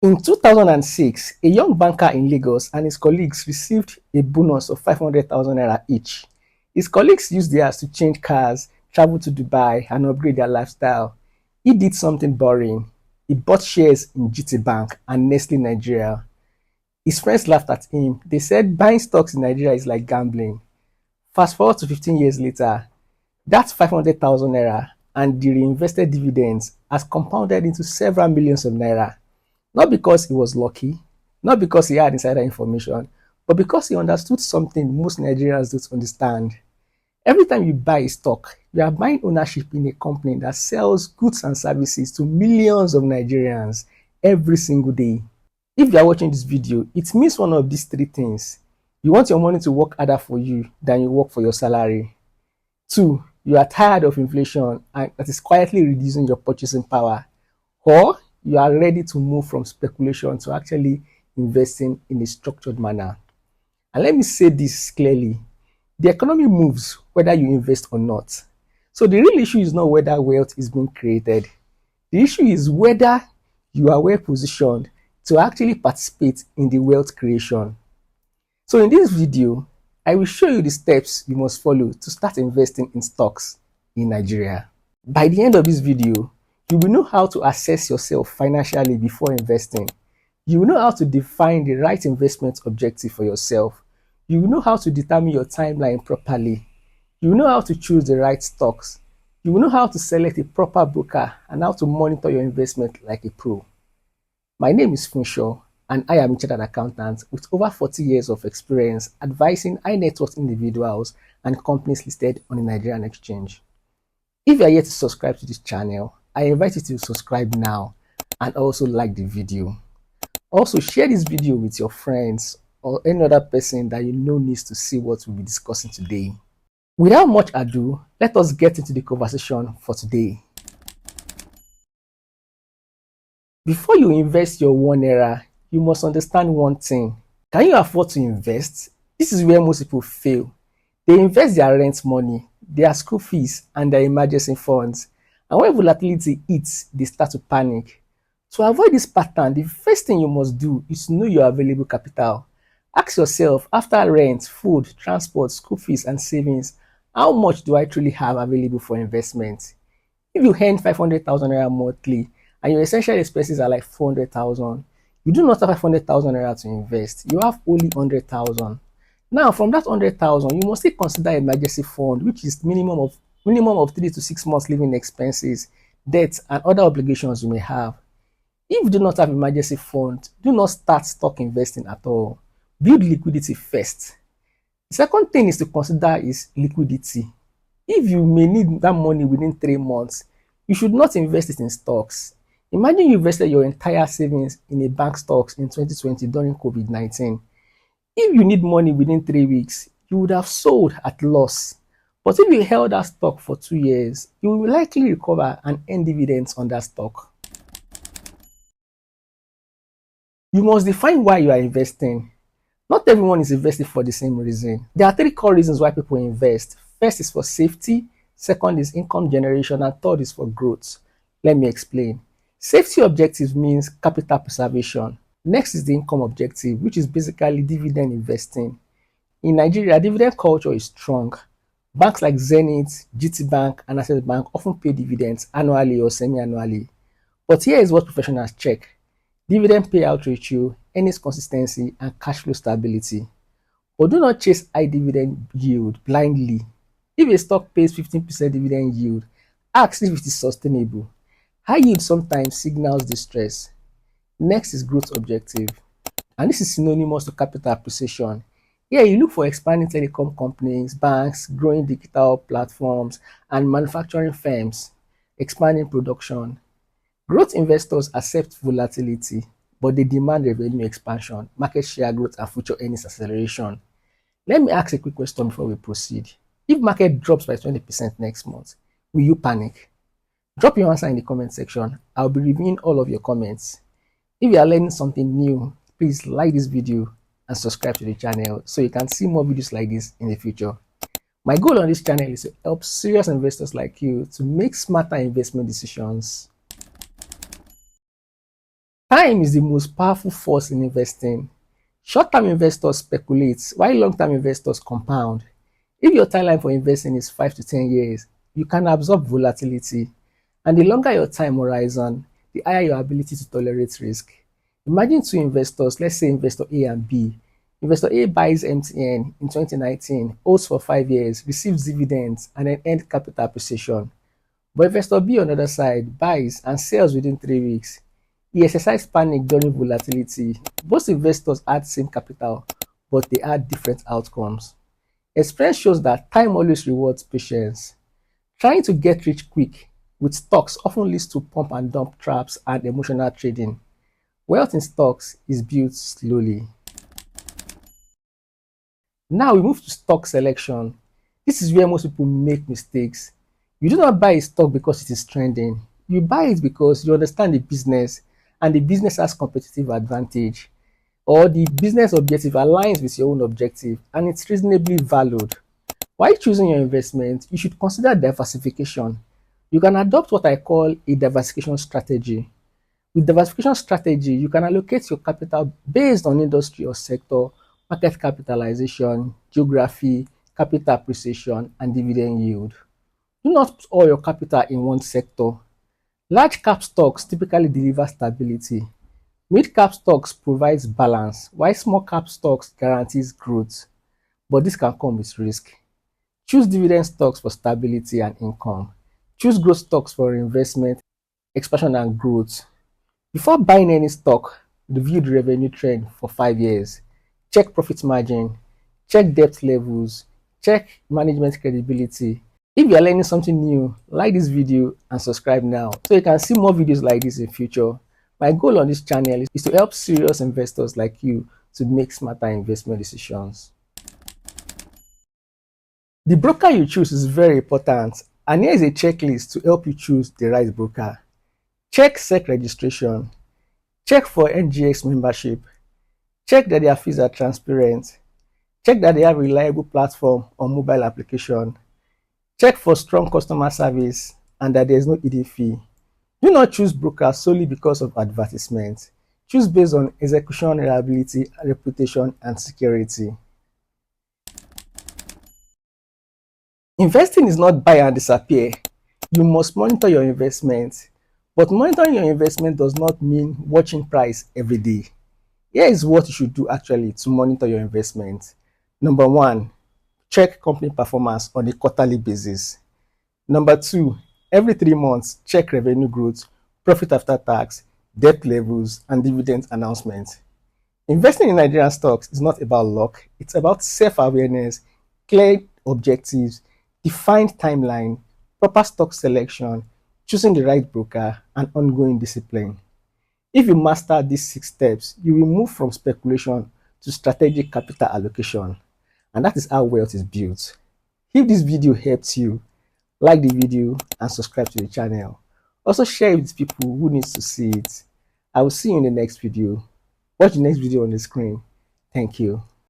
In 2006, a young banker in Lagos and his colleagues received a bonus of 500,000 naira each. His colleagues used theirs to change cars, travel to Dubai, and upgrade their lifestyle. He did something boring. He bought shares in GT Bank and Nestle Nigeria. His friends laughed at him. They said buying stocks in Nigeria is like gambling. Fast forward to 15 years later, that's 500,000 naira and the reinvested dividends has compounded into several millions of naira. Not because he was lucky, not because he had insider information, but because he understood something most Nigerians don't understand. Every time you buy a stock, you are buying ownership in a company that sells goods and services to millions of Nigerians every single day. If you are watching this video, it means one of these three things. You want your money to work harder for you than you work for your salary. 2, you are tired of inflation and that is quietly reducing your purchasing power. Or you are ready to move from speculation to actually investing in a structured manner. And let me say this clearly. The economy moves whether you invest or not. So the real issue is not whether wealth is being created. The issue is whether you are well positioned to actually participate in the wealth creation. So in this video, I will show you the steps you must follow to start investing in stocks in Nigeria. By the end of this video, you will know how to assess yourself financially before investing. You will know how to define the right investment objective for yourself. You will know how to determine your timeline properly. You will know how to choose the right stocks. You will know how to select a proper broker and how to monitor your investment like a pro. My name is Funshaw and I am a chartered accountant with over 40 years of experience advising high net worth individuals and companies listed on the Nigerian exchange. If you are yet to subscribe to this channel, I invite you to subscribe now and also like the video. Also share this video with your friends or any other person that you know needs to see what we'll be discussing today. Without much ado, let us get into the conversation for today. Before you invest your 1 naira, you must understand one thing. Can you afford to invest? This is where most people fail. They invest their rent money, their school fees, and their emergency funds. And when volatility hits, they start to panic. To avoid this pattern, the first thing you must do is to know your available capital. Ask yourself, after rent, food, transport, school fees, and savings, how much do I truly have available for investment? If you earn 500,000 naira monthly and your essential expenses are like 400,000, you do not have 500,000 naira to invest. You have only 100,000. Now, from that 100,000, you must still consider emergency fund, which is minimum of 3 to 6 months living expenses, debts, and other obligations you may have. If you do not have emergency fund, do not start stock investing at all. Build liquidity first. The second thing is to consider is liquidity. If you may need that money within 3 months, you should not invest it in stocks. Imagine you invested your entire savings in a bank stocks in 2020 during COVID-19. If you need money within 3 weeks, you would have sold at loss. But if you held that stock for 2 years, you will likely recover and earn dividends on that stock. You must define why you are investing. Not everyone is investing for the same reason. There are 3 core reasons why people invest. First is for safety, second is income generation, and third is for growth. Let me explain. Safety objective means capital preservation. Next is the income objective, which is basically dividend investing. In Nigeria, dividend culture is strong. Banks like Zenith, GT Bank, and Access Bank often pay dividends annually or semi-annually. But here is what professionals check: dividend payout ratio, earnings consistency, and cash flow stability. But do not chase high dividend yield blindly. If a stock pays 15% dividend yield, ask if it is sustainable. High yield sometimes signals distress. Next is growth objective, and this is synonymous to capital appreciation. Here you look for expanding telecom companies, banks, growing digital platforms, and manufacturing firms, expanding production. Growth investors accept volatility, but they demand revenue expansion, market share growth, and future earnings acceleration. Let me ask a quick question before we proceed. If market drops by 20% next month, will you panic? Drop your answer in the comment section. I'll be reviewing all of your comments. If you are learning something new, please like this video and subscribe to the channel so you can see more videos like this in the future. My goal on this channel is to help serious investors like you to make smarter investment decisions. Time is the most powerful force in investing. Short-term investors speculate, while long-term investors compound. If your timeline for investing is 5 to 10 years, you can absorb volatility. And the longer your time horizon, the higher your ability to tolerate risk. Imagine two investors, let's say investor A and B. Investor A buys MTN in 2019, holds for 5 years, receives dividends, and then end capital appreciation. But investor B on the other side buys and sells within 3 weeks. He exercised panic during volatility. Both investors had same capital, but they had different outcomes. Experience shows that time always rewards patience. Trying to get rich quick with stocks often leads to pump and dump traps and emotional trading. Wealth in stocks is built slowly. Now we move to stock selection. This is where most people make mistakes. You do not buy a stock because it is trending. You buy it because you understand the business and the business has competitive advantage, or the business objective aligns with your own objective and it's reasonably valued. While choosing your investment, you should consider diversification. You can adopt what I call a diversification strategy. With diversification strategy, you can allocate your capital based on industry or sector, market capitalization, geography, capital appreciation, and dividend yield. Do not put all your capital in one sector. Large cap stocks typically deliver stability. Mid cap stocks provides balance, while small cap stocks guarantees growth. But this can come with risk. Choose dividend stocks for stability and income. Choose growth stocks for investment, expansion, and growth. Before buying any stock, review the revenue trend for 5 years. Check profit margin, check debt levels, check management credibility. If you are learning something new, like this video and subscribe now so you can see more videos like this in future. My goal on this channel is to help serious investors like you to make smarter investment decisions. The broker you choose is very important, and here is a checklist to help you choose the right broker. Check SEC registration. Check for NGX membership. Check that their fees are transparent. Check that they have a reliable platform or mobile application. Check for strong customer service and that there is no hidden fee. Do not choose brokers solely because of advertisements. Choose based on execution, reliability, reputation, and security. Investing is not buy and disappear. You must monitor your investment. But monitoring your investment does not mean watching price every day. Here is what you should do actually to monitor your investment. Number 1, check company performance on a quarterly basis. Number 2, every 3 months, check revenue growth, profit after tax, debt levels, and dividend announcements. Investing in Nigerian stocks is not about luck. It's about self-awareness, clear objectives, defined timeline, proper stock selection, choosing the right broker, and ongoing discipline. If you master these 6 steps, you will move from speculation to strategic capital allocation. And that is how wealth is built. If this video helps you, like the video and subscribe to the channel. Also share it with people who needs to see it. I will see you in the next video. Watch the next video on the screen. Thank you.